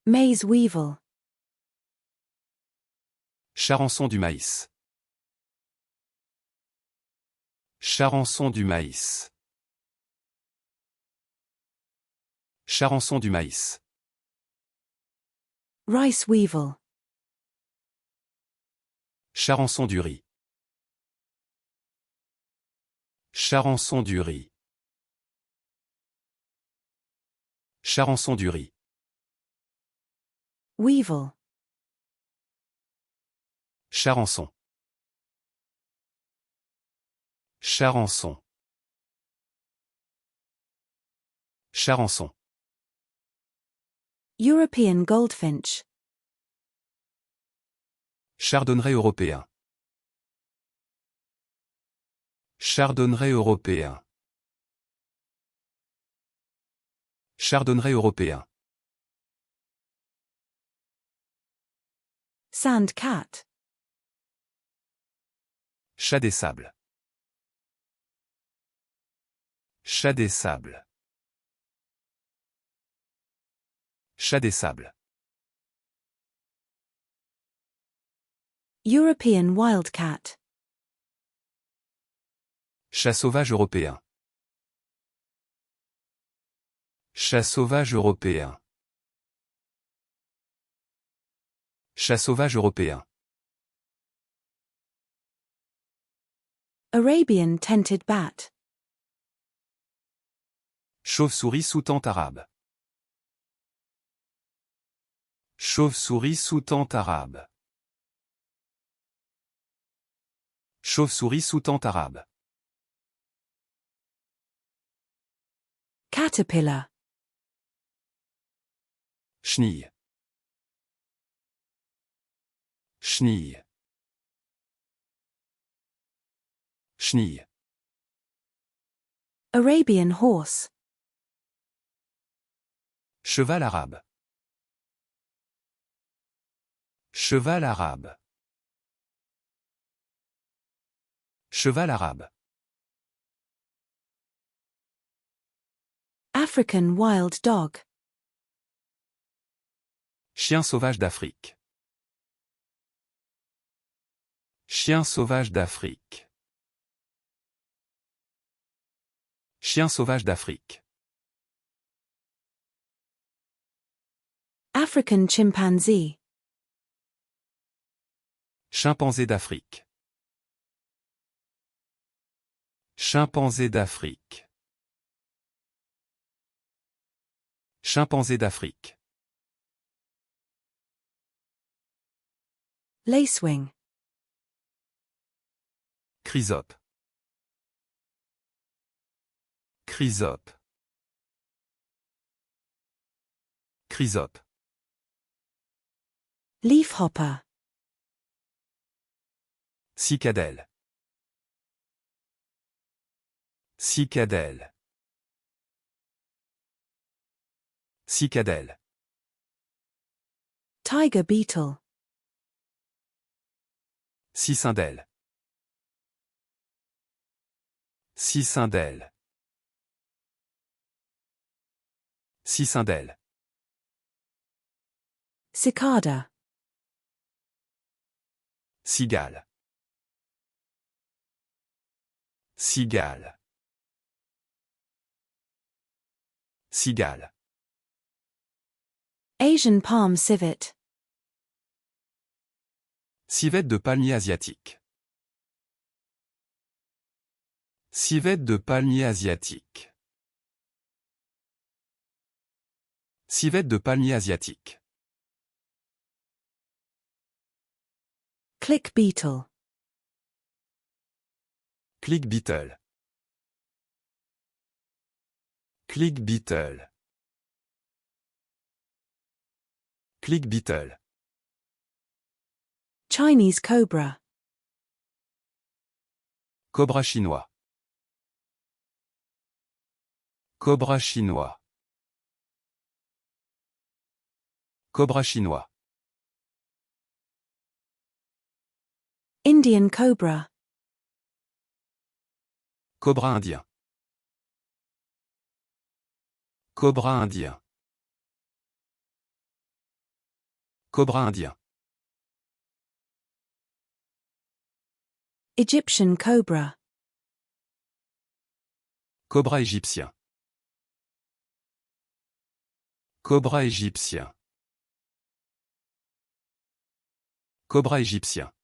Maize weevil. Charançon du maïs. Charançon du maïs. Charançon du maïs. Rice weevil. Charançon du riz. Charançon du riz. Charançon du riz. Weevil. Charançon. Charançon. Charançon. European goldfinch. Chardonneret européen. Chardonneret européen. Chardonneret européen. Sand cat. Chat des sables. Chat des sables. Chat des sables. European wildcat. Chat sauvage européen. Chat sauvage européen. Chat sauvage européen. Arabian tented bat. Chauve-souris sous-tente arabe. Chauve-souris sous-tente arabe. Chauve-souris sous-tente arabe. Caterpillar. Chenille. Chenille. Chenille. Arabian horse. Cheval arabe. Cheval arabe. Cheval arabe. African wild dog. Chien sauvage d'Afrique. Chien sauvage d'Afrique. Chien sauvage d'Afrique. African chimpanzee. Chimpanzé d'Afrique. Chimpanzé d'Afrique. Chimpanzé d'Afrique. Lacewing. Chrysope. Chrysope. Chrysope. Leafhopper. Cicadelle. Cicadelle. Cicadelle. Tiger beetle. Cicindelle. Cicindelle. Cicindelle. Cicada. Cigale. Cigale. Cigale. Asian palm civet. Civette de palmier asiatique. Civette de palmier asiatique. Civette de palmier asiatique. Click beetle. Click beetle. Click beetle. Click beetle. Chinese cobra. Cobra chinois. Cobra chinois. Cobra chinois. Indian cobra. Cobra indien. Cobra indien. Cobra indien. Egyptian cobra. Cobra égyptien. Cobra égyptien. Cobra égyptien.